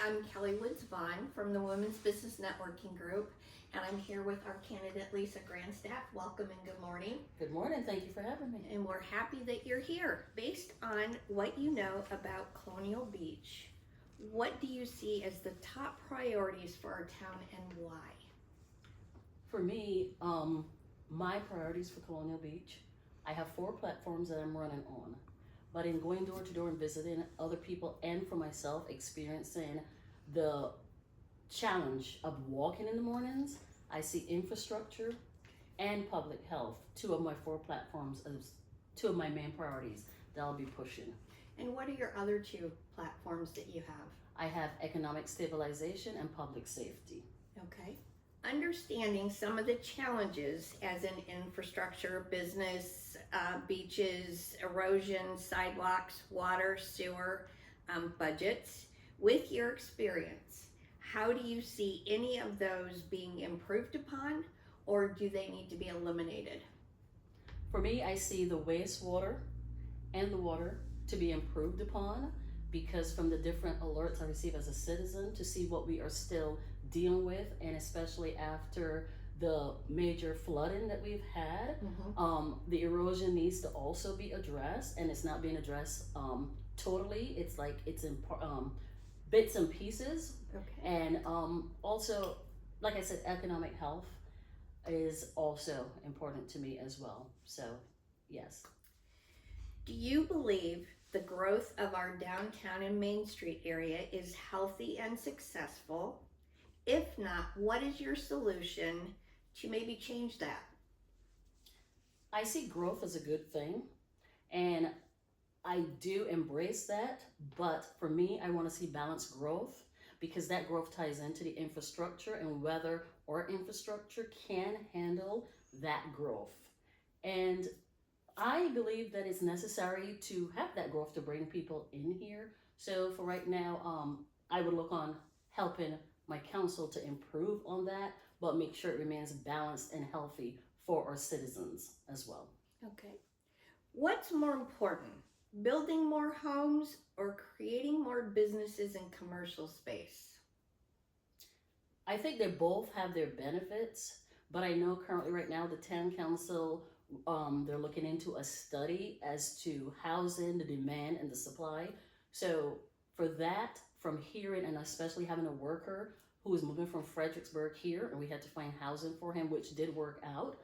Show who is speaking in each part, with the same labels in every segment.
Speaker 1: I'm Kelly Woods Vaughn from the Women's Business Networking Group, and I'm here with our candidate Lisa Grandstaff. Welcome and good morning.
Speaker 2: Good morning. Thank you for having me.
Speaker 1: And we're happy that you're here. Based on what you know about Colonial Beach, what do you see as the top priorities for our town and why?
Speaker 2: For me, my priorities for Colonial Beach, I have 4 platforms that I'm running on. But in going door to door and visiting other people and for myself experiencing the challenge of walking in the mornings, I see infrastructure and public health, 2 of my 4 platforms as 2 of my main priorities that I'll be pushing.
Speaker 1: And what are your other 2 platforms that you have?
Speaker 2: I have economic stabilization and public safety.
Speaker 1: Okay. Understanding some of the challenges as in infrastructure, business, beaches, erosion, sidewalks, water, sewer, budgets. With your experience, how do you see any of those being improved upon, or do they need to be eliminated?
Speaker 2: For me, I see the wastewater and the water to be improved upon, because from the different alerts I receive as a citizen to see what we are still dealing with, and especially after the major flooding that we've had, the erosion needs to also be addressed, and it's not being addressed totally. It's like it's in bits and pieces.
Speaker 1: Okay.
Speaker 2: And also, like I said, economic health is also important to me as well. So, yes.
Speaker 1: Do you believe the growth of our downtown and Main Street area is healthy and successful? If not, what is your solution to maybe change that?
Speaker 2: I see growth as a good thing, and I do embrace that, but for me, I want to see balanced growth, because that growth ties into the infrastructure and whether our infrastructure can handle that growth. And I believe that it's necessary to have that growth to bring people in here. So for right now, I would look on helping my council to improve on that, but make sure it remains balanced and healthy for our citizens as well.
Speaker 1: Okay. What's more important, building more homes or creating more businesses and commercial space?
Speaker 2: I think they both have their benefits, but I know currently right now the town council, they're looking into a study as to housing, the demand and the supply. So for that, from hearing and especially having a worker who was moving from Fredericksburg here, and we had to find housing for him, which did work out.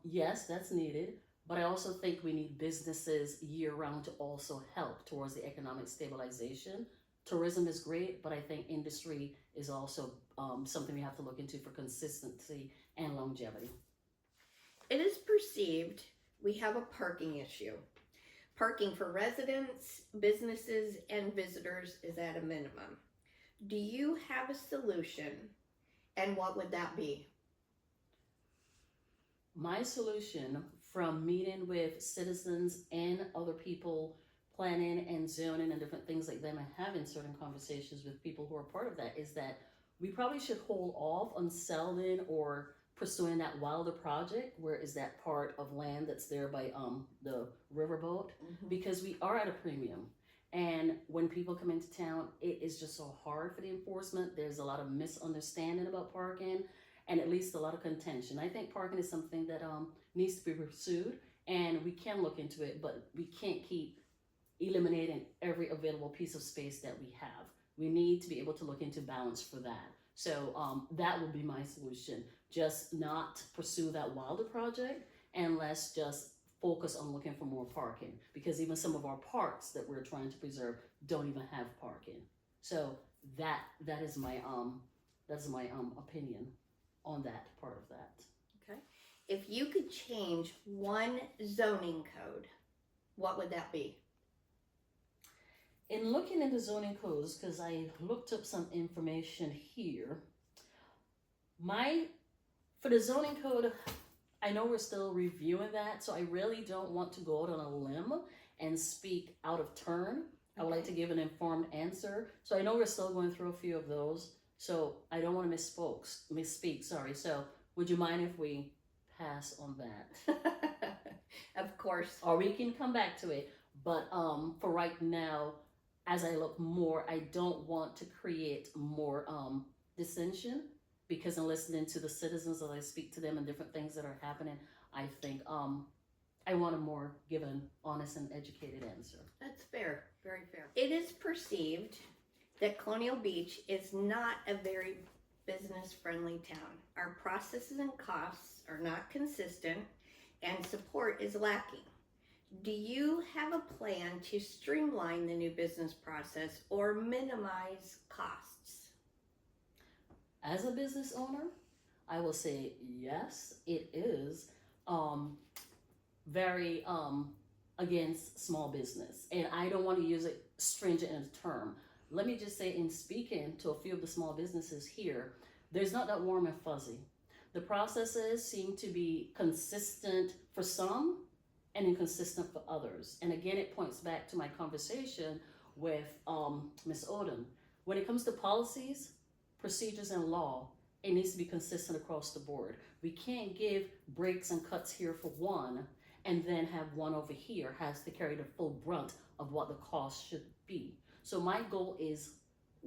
Speaker 2: Yes, that's needed, but I also think we need businesses year round to also help towards the economic stabilization. Tourism is great, but I think industry is also something we have to look into for consistency and longevity.
Speaker 1: It is perceived we have a parking issue. Parking for residents, businesses, and visitors is at a minimum. Do you have a solution, and what would that be?
Speaker 2: My solution, from meeting with citizens and other people, planning and zoning and different things like that, and having certain conversations with people who are part of that, is that we probably should hold off on selling or pursuing that Wilder project, where is that part of land that's there by the riverboat, because we are at a premium. And when people come into town, it is just so hard for the enforcement. There's a lot of misunderstanding about parking, and at least a lot of contention. I think parking is something that needs to be pursued, and we can look into it, but we can't keep eliminating every available piece of space that we have. We need to be able to look into balance for that. So that will be my solution. Just not pursue that Wilder project, and let's just focus on looking for more parking, because even some of our parks that we're trying to preserve don't even have parking. So that is my opinion on that part of that.
Speaker 1: Okay. If you could change one zoning code, what would that be?
Speaker 2: In looking into zoning codes, because I looked up some information here, for the zoning code, I know we're still reviewing that, so I really don't want to go out on a limb and speak out of turn. I would like to give an informed answer. So I know we're still going through a few of those, so I don't want to misspeak, sorry. So would you mind if we pass on that?
Speaker 1: Of course.
Speaker 2: Or we can come back to it. But for right now, as I look more, I don't want to create more dissension, because in listening to the citizens as I speak to them and different things that are happening, I think I want a more given, honest, and educated answer.
Speaker 1: That's fair, very fair. It is perceived that Colonial Beach is not a very business-friendly town. Our processes and costs are not consistent, and support is lacking. Do you have a plan to streamline the new business process or minimize costs?
Speaker 2: As a business owner, I will say yes, it is very against small business. And I don't want to use a stringent in a term. Let me just say, in speaking to a few of the small businesses here, there's not that warm and fuzzy. The processes seem to be consistent for some and inconsistent for others. And again, it points back to my conversation with Ms. Oden. When it comes to policies, procedures, and law, it needs to be consistent across the board. We can't give breaks and cuts here for one and then have one over here has to carry the full brunt of what the cost should be. So my goal is,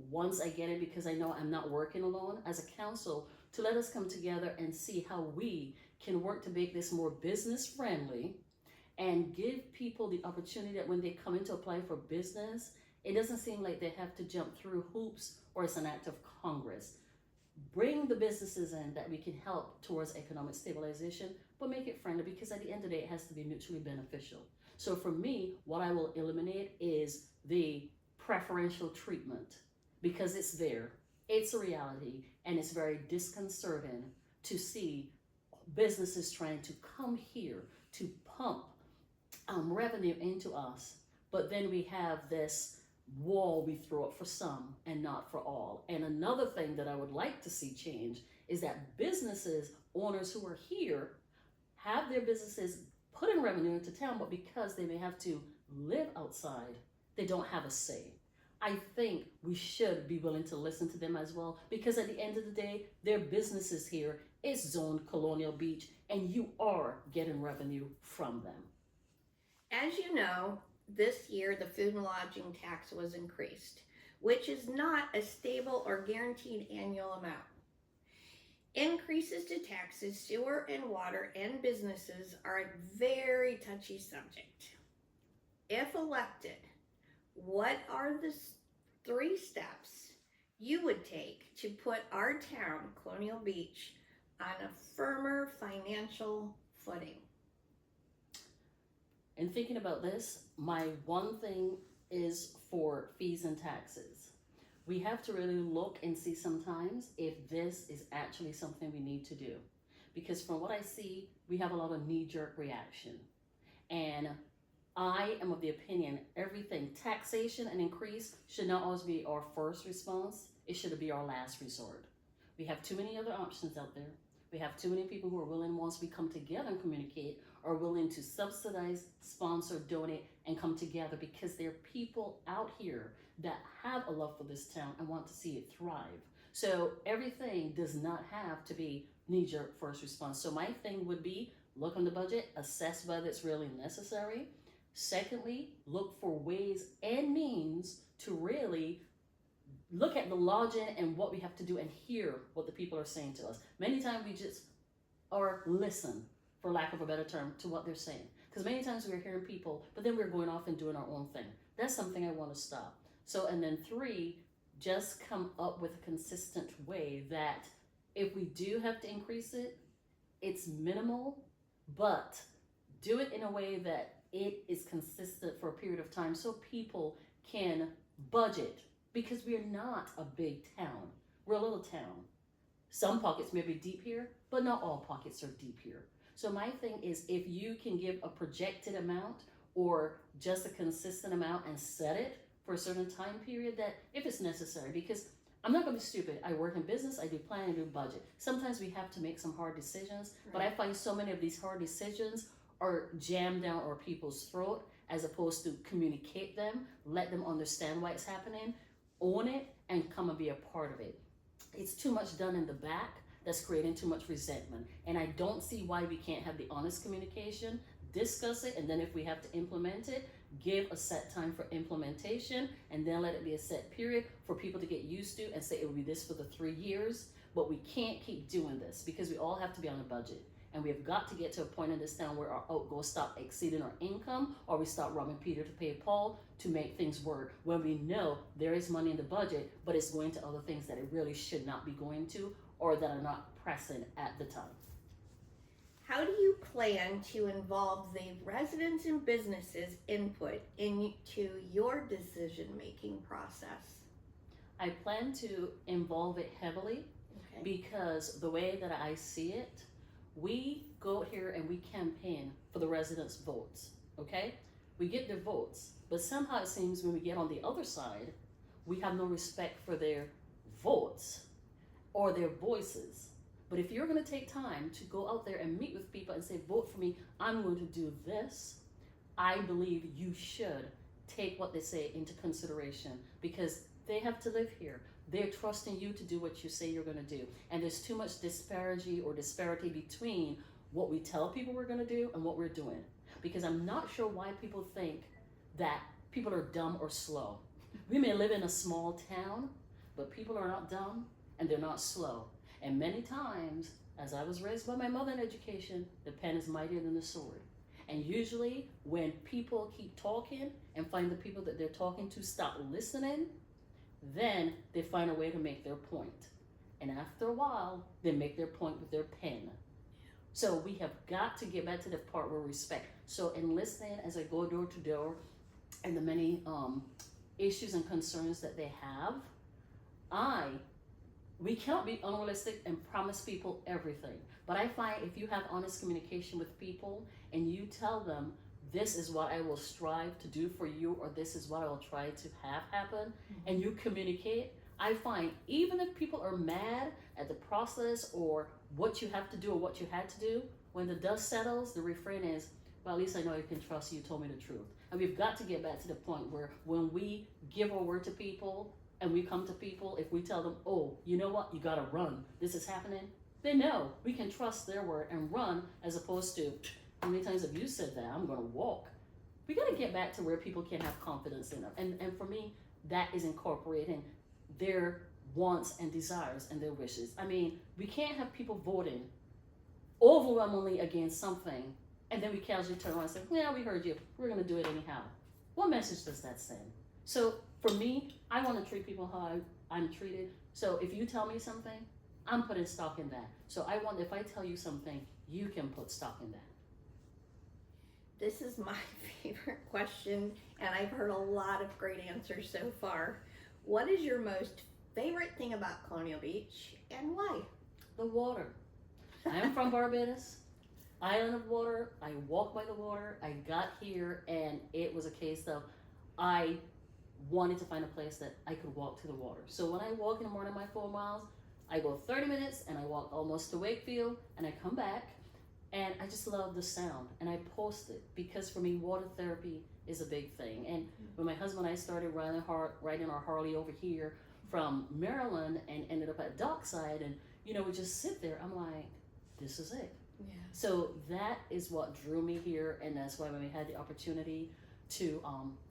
Speaker 2: once I get it, because I know I'm not working alone, as a council, to let us come together and see how we can work to make this more business friendly and give people the opportunity that when they come in to apply for business, it doesn't seem like they have to jump through hoops or it's an act of Congress. Bring the businesses in that we can help towards economic stabilization, but make it friendly, because at the end of the day, it has to be mutually beneficial. So for me, what I will eliminate is the preferential treatment, because it's there, it's a reality, and it's very disconcerting to see businesses trying to come here to pump revenue into us, but then we have this wall we throw up for some and not for all. And another thing that I would like to see change is that businesses, owners who are here, have their businesses put in revenue into town, but because they may have to live outside, they don't have a say. I think we should be willing to listen to them as well, because at the end of the day, their businesses here is zoned Colonial Beach, and you are getting revenue from them.
Speaker 1: As you know, this year the food and lodging tax was increased, which is not a stable or guaranteed annual amount. Increases to taxes, sewer and water, and businesses are a very touchy subject. If elected, what are the 3 steps you would take to put our town, Colonial Beach, on a firmer financial footing?
Speaker 2: In thinking about this, my one thing is for fees and taxes. We have to really look and see sometimes if this is actually something we need to do. Because from what I see, we have a lot of knee-jerk reaction. And I am of the opinion everything, taxation and increase, should not always be our first response. It should be our last resort. We have too many other options out there. We have too many people who are willing, once we come together and communicate, are willing to subsidize, sponsor, donate, and come together, because there are people out here that have a love for this town and want to see it thrive. So everything does not have to be knee-jerk first response. So my thing would be, look on the budget, assess whether it's really necessary. Secondly, look for ways and means to really look at the lodging and what we have to do and hear what the people are saying to us. Many times we just or listen, for lack of a better term, to what they're saying. Because many times we're hearing people, but then we're going off and doing our own thing. That's something I want to stop. So, and then 3, just come up with a consistent way that if we do have to increase it, it's minimal, but do it in a way that it is consistent for a period of time so people can budget, because we are not a big town. We're a little town. Some pockets may be deep here, but not all pockets are deep here. So my thing is, if you can give a projected amount or just a consistent amount and set it for a certain time period, that if it's necessary, because I'm not going to be stupid. I work in business, I do planning, I do budget. Sometimes we have to make some hard decisions, but I find so many of these hard decisions are jammed down our people's throat, as opposed to communicate them, let them understand why it's happening, own it, and come and be a part of it. It's too much done in the back that's creating too much resentment. And I don't see why we can't have the honest communication, discuss it, and then if we have to implement it, give a set time for implementation, and then let it be a set period for people to get used to and say it will be this for the 3 years. But we can't keep doing this because we all have to be on a budget. And we have got to get to a point in this town where our outgoes stop exceeding our income, or we stop robbing Peter to pay Paul to make things work, when we know there is money in the budget, but it's going to other things that it really should not be going to, or that are not pressing at the time.
Speaker 1: How do you plan to involve the residents and businesses' input into your decision-making process?
Speaker 2: I plan to involve it heavily because the way that I see it, we go out here and we campaign for the residents' votes, okay? We get their votes, but somehow it seems when we get on the other side, we have no respect for their votes or their voices. But if you're gonna take time to go out there and meet with people and say, vote for me, I'm going to do this, I believe you should take what they say into consideration, because they have to live here. They're trusting you to do what you say you're going to do. And there's too much disparity between what we tell people we're going to do and what we're doing. Because I'm not sure why people think that people are dumb or slow. We may live in a small town, but people are not dumb and they're not slow. And many times, as I was raised by my mother in education, the pen is mightier than the sword. And usually when people keep talking and find the people that they're talking to stop listening, then they find a way to make their point. And after a while, they make their point with their pen. So we have got to get back to the part where respect. So in listening as I go door to door and the many issues and concerns that they have, we cannot be unrealistic and promise people everything. But I find if you have honest communication with people and you tell them, this is what I will strive to do for you, or this is what I will try to have happen, and you communicate, I find even if people are mad at the process or what you have to do or what you had to do, when the dust settles, the refrain is, well, at least I know I can trust you, told me the truth. And we've got to get back to the point where when we give our word to people and we come to people, if we tell them, oh, you know what, you gotta run, this is happening, they know we can trust their word and run, as opposed to, how many times have you said that? I'm going to walk. We got to get back to where people can have confidence in them. And for me, that is incorporating their wants and desires and their wishes. I mean, we can't have people voting overwhelmingly against something and then we casually turn around and say, yeah, we heard you. We're going to do it anyhow. What message does that send? So for me, I want to treat people how I'm treated. So if you tell me something, I'm putting stock in that. So I want, if I tell you something, you can put stock in that.
Speaker 1: This is my favorite question, and I've heard a lot of great answers so far. What is your most favorite thing about Colonial Beach, and why?
Speaker 2: The water. I am from Barbados, island of water. I walk by the water. I got here, and it was a case of I wanted to find a place that I could walk to the water. So when I walk in the morning my 4 miles, I go 30 minutes, and I walk almost to Wakefield, and I come back. And I just love the sound, and I post it because for me, water therapy is a big thing. And when my husband and I started riding our Harley over here from Maryland and ended up at Dockside, and we just sit there, I'm like, this is it.
Speaker 1: Yeah.
Speaker 2: So that is what drew me here, and that's why when we had the opportunity to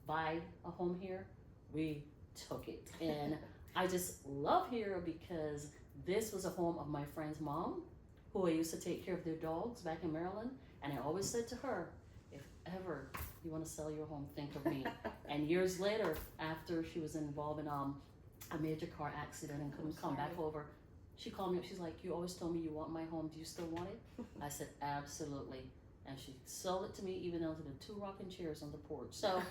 Speaker 2: buy a home here, we took it. And I just love here because this was a home of my friend's mom, who I used to take care of their dogs back in Maryland, and I always said to her, if ever you want to sell your home, think of me. And years later, after she was involved in a major car accident and couldn't come back over, she called me up, she's like, you always told me you want my home, do you still want it? I said, absolutely. And she sold it to me even down to the 2 rocking chairs on the porch. So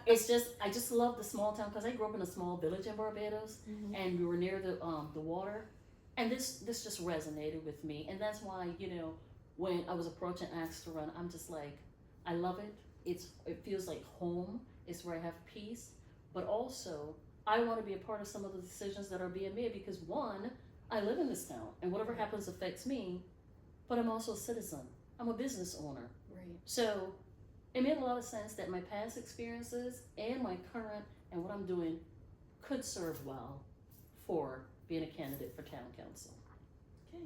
Speaker 2: it's just, I just love the small town, because I grew up in a small village in Barbados, and we were near the water. And this just resonated with me, and that's why, when I was approaching Ask to Run, I'm just like, I love it. It feels like home. It's where I have peace, but also I want to be a part of some of the decisions that are being made, because one, I live in this town, and whatever happens affects me, but I'm also a citizen. I'm a business owner.
Speaker 1: Right.
Speaker 2: So it made a lot of sense that my past experiences and my current and what I'm doing could serve well for being a candidate for town council.
Speaker 1: Okay.